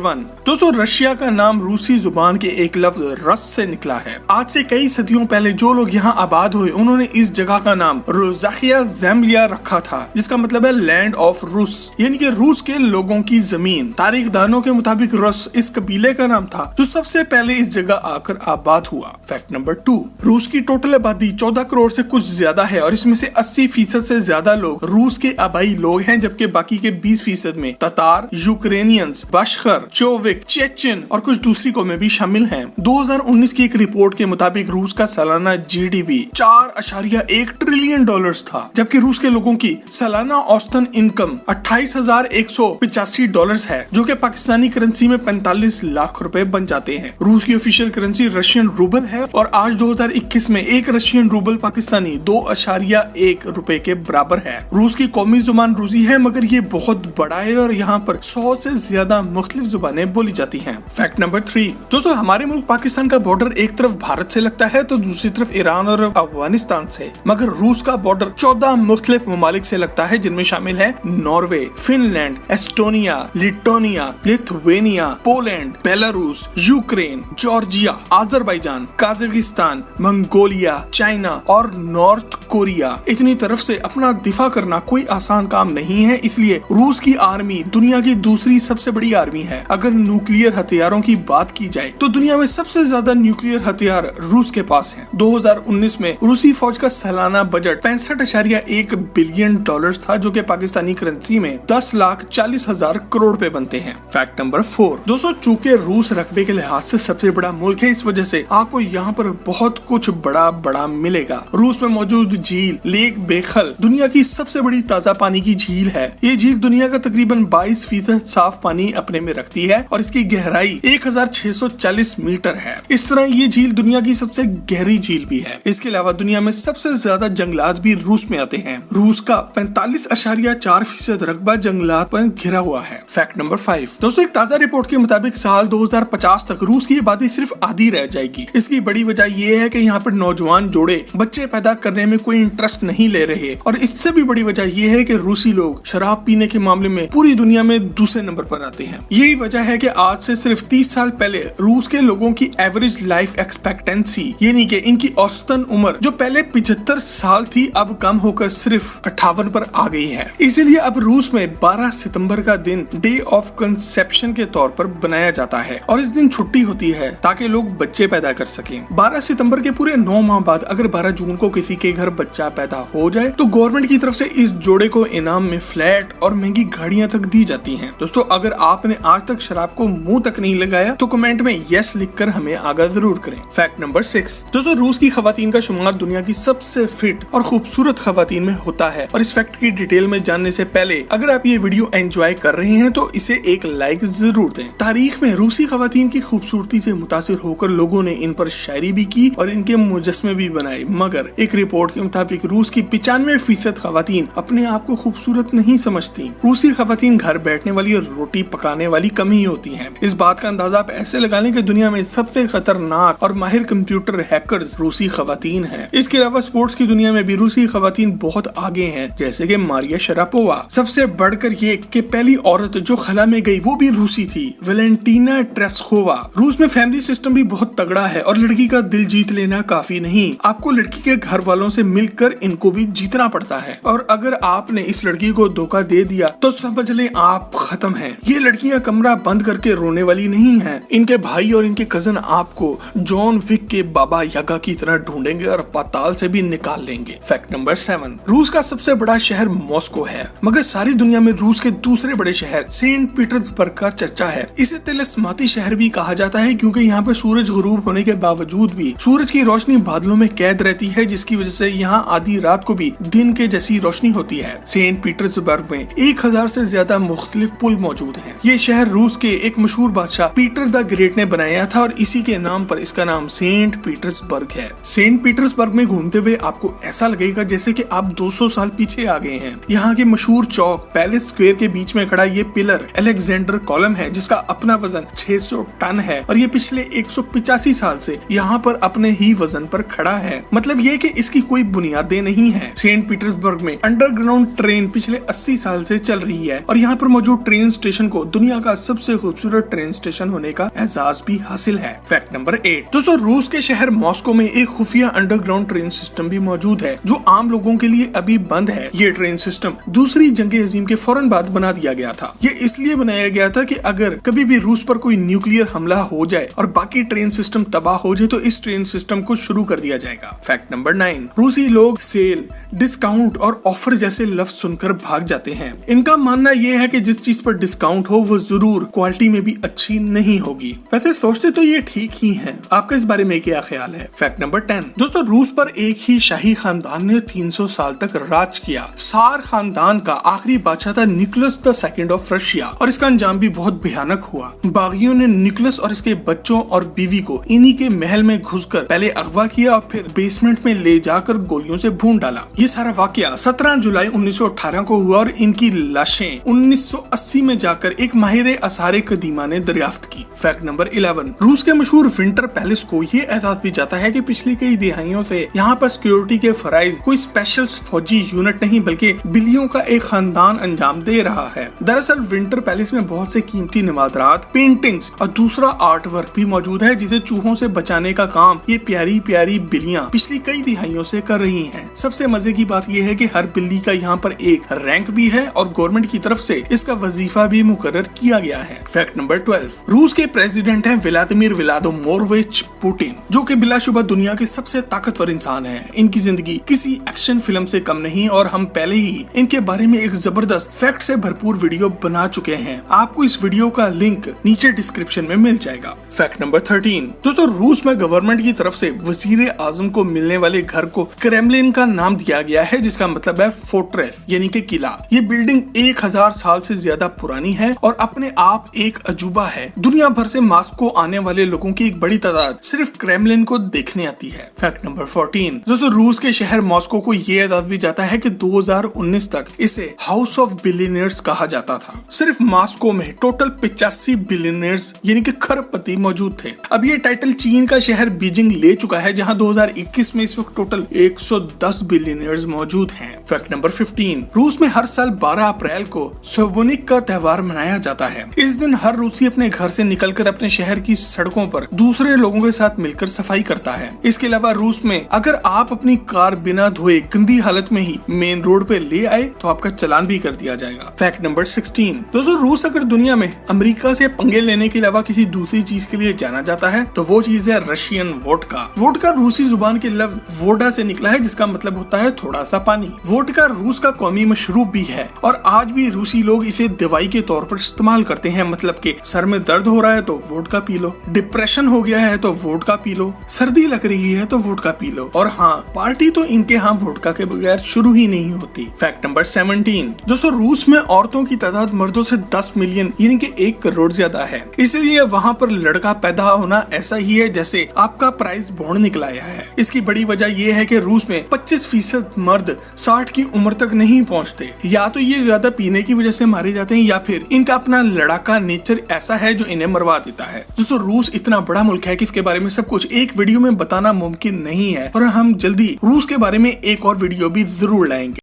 1। दोस्तों रशिया का नाम रूसी जुबान के एक लफ्ज रस से निकला है। आज से कई सदियों पहले जो लोग यहाँ आबाद हुए उन्होंने इस जगह का नाम रोज़ाखिया ज़ेमलिया रखा था, जिसका मतलब है लैंड ऑफ रूस, यानी कि रूस के लोगों की जमीन। तारीखदानों के मुताबिक रस इस कबीले का नाम था जो सबसे पहले इस जगह आकर आबाद हुआ। फैक्ट नंबर 2, रूस की टोटल आबादी 14 करोड़ से कुछ ज्यादा है और इसमें से 80% से ज्यादा लोग रूस के आबाई लोग हैं, जबकि बाकी के 20% में ततार, यूक्रेनियंस, बशखर, चोविक, चेचन और कुछ दूसरी कौमें भी शामिल हैं। 2019 की एक रिपोर्ट के मुताबिक रूस का सालाना जीडीपी 4.1 ट्रिलियन डॉलर्स था, जबकि रूस के लोगों की सालाना औसतन इनकम 28,185 डॉलर्स है, जो कि पाकिस्तानी करेंसी में 45 लाख रुपए बन जाते हैं। रूस की ऑफिशियल करेंसी रशियन रूबल है और आज 2021 में एक रशियन रूबल पाकिस्तानी 2.1 रुपए के बराबर है। रूस की कौमी जुबान रूसी है, मगर ये बहुत बड़ा है और यहाँ पर 100 से ज्यादा मुख्तलिफ जुबानें बोली जाती हैं। फैक्ट नंबर 3, दोस्तों हमारे मुल्क पाकिस्तान का बॉर्डर एक तरफ भारत से लगता है तो दूसरी तरफ ईरान और अफगानिस्तान से, मगर रूस का बॉर्डर 14 मुख्तलिफ ममालिक से लगता है, जिनमें शामिल है Norway, Finland, Estonia, Latvia, Lithuania, Poland, Belarus, Ukraine, Georgia, Azerbaijan, Kazakhstan, Mongolia, China और नॉर्थ कोरिया। इतनी तरफ से अपना दिफा करना कोई आसान काम नहीं है, इसलिए रूस की आर्मी दुनिया की दूसरी सबसे बड़ी आर्मी है। अगर न्यूक्लियर हथियारों की बात की जाए तो दुनिया में सबसे ज्यादा न्यूक्लियर हथियार रूस के पास है। 2019 में रूसी फौज का सालाना बजट 65.1 बिलियन डॉलर था, जो कि पाकिस्तानी करेंसी में 10,40,000 करोड़ रुपए बनते हैं। फैक्ट नंबर 4, दोस्तों चूंकि रूस रकबे के लिहाज से सबसे बड़ा मुल्क है, इस वजह से आपको यहाँ पर बहुत कुछ बड़ा मिलेगा। रूस में मौजूद झील लेक बेखल दुनिया की सबसे बड़ी ताजा पानी की झील है। ये झील दुनिया का तकरीबन 22% साफ पानी अपने में रखती है और इसकी गहराई 1640 मीटर है। इस तरह ये झील दुनिया की सबसे गहरी झील भी है। इसके अलावा दुनिया में सबसे ज्यादा जंगलात भी रूस में आते हैं। रूस का 45.4% रकबा जंगलात पर घिरा हुआ है। फैक्ट नंबर 5, दोस्तों एक ताजा रिपोर्ट के मुताबिक साल 2050 तक रूस की आबादी सिर्फ आधी रह जाएगी। इसकी बड़ी वजह यह है कि यहाँ पर नौजवान जोड़े बच्चे पैदा करने में कोई इंटरेस्ट नहीं ले रहे और इससे भी बड़ी वजह यह है कि रूसी लोग शराब पीने के मामले में पूरी दुनिया में दूसरे नंबर पर आते हैं। यही वजह है कि आज से सिर्फ 30 साल पहले रूस के लोगों की एवरेज लाइफ एक्सपेक्टेंसी यानी कि इनकी औसतन उम्र जो पहले 75 साल थी अब कम होकर सिर्फ 58 पर आ गई है। इसीलिए अब रूस में 12 सितंबर का दिन डे ऑफ कंसेप्शन के तौर पर बनाया जाता है और इस दिन छुट्टी होती है ताकि लोग बच्चे पैदा कर सकें। 12 सितंबर के पूरे 9 माह बाद अगर 12 जून को किसी के घर बच्चा पैदा हो जाए तो गवर्नमेंट की तरफ से इस जोड़े को इनाम में फ्लैट और महंगी गाड़ियां तक दी जाती हैं। दोस्तों अगर आपने आज तक शराब को मुंह तक नहीं लगाया तो कमेंट में यस लिखकर हमें आगाह जरूर करें। फैक्ट नंबर 6, दोस्तों रूस की खवातीन का शुमार दुनिया की सबसे फिट और खूबसूरत खवातीन में होता है और इस फैक्ट की डिटेल में जानने से पहले अगर आप ये वीडियो एंजॉय कर रहे हैं तो इसे एक लाइक जरूर दें। तारीख में रूसी खवातीन की खूबसूरती से मुतासिर होकर लोगों ने इन पर शायरी भी की और इनके मुजस्मे भी बनाए, मगर एक रिपोर्ट के मुताबिक रूस की 95% खवातीन अपने आप को खूबसूरत नहीं समझती। रूसी खवातीन घर बैठने वाली और रोटी पकाने वाली कम ही होती हैं। इस बात का अंदाजा आप ऐसे लगा लें कि दुनिया में सबसे खतरनाक और माहिर कंप्यूटर हैकर्स रूसी खवातीन हैं। इसके अलावा स्पोर्ट्स की दुनिया में भी रूसी खवातीन बहुत आगे हैं, जैसे कि मारिया शरापोवा। सबसे बढ़कर ये कि पहली औरत जो खला में गई वो भी रूसी थी, वेलेंटीना ट्रेस्कोवा। रूस में फैमिली सिस्टम भी बहुत तगड़ा है और लड़की का दिल जीत लेना काफी नहीं, आपको लड़की के घर वालों से मिलकर इनको भी जीतना पड़ता है और अगर आपने इस लड़की को धोखा दे दिया तो समझ लें आप खत्म हैं। ये लड़कियां कमरा बंद करके रोने वाली नहीं हैं। इनके भाई और इनके कजन आपको जॉन विक के बाबा यागा की तरह ढूंढेंगे और पाताल से भी निकाल लेंगे। फैक्ट नंबर 7, रूस का सबसे बड़ा शहर मॉस्को है, मगर सारी दुनिया में रूस के दूसरे बड़े शहर सेंट पीटर्सबर्ग का चर्चा है। इसे तिलिस्माती शहर भी कहा जाता है क्योंकि यहाँ पे सूरज गुरूब होने के बावजूद भी सूरज की रोशनी बादलों में कैद रहती है, जिसकी वजह से यहाँ आधी रात को भी दिन के जैसी रोशनी होती है। सेंट पीटर्सबर्ग में 1000 से ज्यादा मुख्तलिफ पुल मौजूद हैं। ये शहर रूस के एक मशहूर बादशाह पीटर द ग्रेट ने बनाया था और इसी के नाम पर इसका नाम सेंट पीटर्सबर्ग है। सेंट पीटर्सबर्ग में घूमते हुए आपको ऐसा लगेगा जैसे कि आप 200 साल पीछे आ गए हैं। यहाँ के मशहूर चौक पैलेस स्क्वायर के बीच में खड़ा ये पिलर अलेक्जेंडर कॉलम है, जिसका अपना वजन 600 टन है और ये पिछले 185 साल से यहाँ पर अपने ही वजन पर खड़ा है। मतलब ये कि इसकी कोई बुनियादें नहीं है। सेंट पीटर्सबर्ग में अंडरग्राउंड ट्रेन पिछले 80 साल से चल रही है और यहाँ पर मौजूद ट्रेन स्टेशन को दुनिया का सबसे खूबसूरत ट्रेन स्टेशन होने का एजाज भी हासिल है। फैक्ट नंबर 8 दोस्तों, रूस के शहर मॉस्को में एक खुफिया अंडरग्राउंड ट्रेन सिस्टम भी मौजूद है जो आम लोगों के लिए अभी बंद है। ये ट्रेन सिस्टम दूसरी जंग अजीम के फौरन बाद बना दिया गया था। ये इसलिए बनाया गया था कि अगर कभी भी रूस पर कोई न्यूक्लियर हमला हो जाए और बाकी ट्रेन सिस्टम तबाह हो जाए तो इस ट्रेन सिस्टम को शुरू कर दिया जाएगा। फैक्ट नंबर 9 रूसी लोग सेल, डिस्काउंट और ऑफर जैसे लफ्ज सुनकर भाग जाते हैं। इनका मानना यह है कि जिस चीज पर डिस्काउंट हो वो जरूर क्वालिटी में भी अच्छी नहीं होगी। वैसे सोचते तो ये ठीक ही हैं। आपका इस बारे में क्या ख्याल है? फैक्ट नंबर 10 दोस्तों, रूस पर एक ही शाही खानदान ने 300 साल तक राज किया। सार खानदान का आखिरी बादशाह था निकोलस II ऑफ रशिया और इसका अंजाम भी बहुत भयानक हुआ। बागियों ने निकोलस और इसके बच्चों और बीवी को इन्हीं के महल में घुसकर पहले अगवा किया और फिर बेसमेंट में ले जाकर गोलियों से भून डाला। ये सारा वाकया 17 जुलाई 1918 को हुआ और इनकी लाशें 1980 में जाकर एक माहिर आसारे कदीमा ने दरियाफ्त की। फैक्ट नंबर 11 रूस के मशहूर विंटर पैलेस को ये एहसास भी जाता है कि पिछली कई दिहाइयों से यहाँ पर सिक्योरिटी के फराइज कोई स्पेशल फौजी यूनिट नहीं बल्कि बिल्लियों का एक खानदान अंजाम दे रहा है। दरअसल विंटर पैलेस में बहुत से कीमती नवादरात, पेंटिंग्स और दूसरा आर्ट वर्क भी मौजूद है जिसे चूहों से बचाने का काम ये प्यारी प्यारी बिल्लियां पिछली कई दिहाइयों से कर रही हैं। सबसे मजे की बात यह है कि हर बिल्ली का यहाँ पर एक रैंक भी है और गवर्नमेंट की तरफ से इसका वजीफा भी मुकर्रर किया गया है। फैक्ट नंबर 12 रूस के प्रेसिडेंट हैं व्लादिमीर व्लादिमीरोविच पुतिन, जो कि बिलाशुबा दुनिया के सबसे ताकतवर इंसान हैं। इनकी जिंदगी किसी एक्शन फिल्म से कम नहीं और हम पहले ही इनके बारे में एक जबरदस्त फैक्ट से भरपूर वीडियो बना चुके हैं। आपको इस वीडियो का लिंक नीचे डिस्क्रिप्शन में मिल जाएगा। फैक्ट नंबर 13 दोस्तों, रूस में गवर्नमेंट की तरफ से वजीर आजम को मिलने वाले घर को क्रेमलिन का नाम दिया गया है जिसका मतलब है फोर्ट्रेस यानी कि किला। ये बिल्डिंग 1000 साल से ज्यादा पुरानी है और अपने आप एक अजूबा है। दुनिया भर से मॉस्को आने वाले लोगों की एक बड़ी तादाद सिर्फ क्रेमलिन को देखने आती है। फैक्ट नंबर 14 दोस्तों, रूस के शहर मॉस्को को ये एजाज भी जाता है कि 2019 तक इसे हाउस ऑफ बिलियनियर्स कहा जाता था। सिर्फ मॉस्को में टोटल 85 बिलियनियर्स यानी कि खरबपति मौजूद थे। अब ये टाइटल चीन का शहर बीजिंग ले चुका है जहां 2021 में इस वक्त टोटल 110 बिलियनियर्स मौजूद हैं। फैक्ट नंबर 15 रूस में हर साल 12 अप्रैल को स्वबोनिक का त्योहार मनाया जाता है। इस दिन हर रूसी अपने घर से निकलकर अपने शहर की सड़कों पर दूसरे लोगों के साथ मिलकर सफाई करता है। इसके अलावा रूस में अगर आप अपनी कार बिना धोए गंदी हालत में ही मेन रोड पे ले आए तो आपका चालान भी कर दिया जाएगा। फैक्ट नंबर 16 दोस्तों, रूस अगर दुनिया में अमेरिका से पंगे लेने के अलावा किसी दूसरी चीज के लिए जाना जाता है तो वो चीज है रशियन वोडका। वोडका रूसी जुबान के लफ्ज वोडा से निकला है जिसका मतलब होता है थोड़ा सा पानी। वोडका रूस का कौमी मशरूब भी है और आज भी रूसी लोग इसे दवाई के तौर पर इस्तेमाल करते हैं। मतलब कि सर में दर्द हो रहा है तो वोडका पी लो, डिप्रेशन हो गया है तो वोडका पी लो, सर्दी लग रही है तो वोडका पी लो। और हाँ, पार्टी तो इनके यहाँ वोडका के बगैर शुरू ही नहीं होती। फैक्ट नंबर 17 दोस्तों, रूस में औरतों की तादाद मर्दों से 10 मिलियन यानी कि 1 करोड़ ज्यादा है। इसलिए वहाँ पर लड़का पैदा होना ऐसा ही है जैसे आपका प्राइस बॉन्ड निकला है। इसकी बड़ी वजह यह है कि रूस में 25% मर्द 60 की उम्र तक नहीं पहुंचते। या तो ये ज्यादा पीने की वजह से मारे जाते हैं या फिर इनका अपना लड़ाका नेचर ऐसा है जो इन्हें मरवा देता है। दोस्तों, रूस इतना बड़ा मुल्क है कि इसके बारे में सब कुछ एक वीडियो में बताना मुमकिन नहीं है और हम जल्दी रूस के बारे में एक और वीडियो भी जरूर लाएंगे।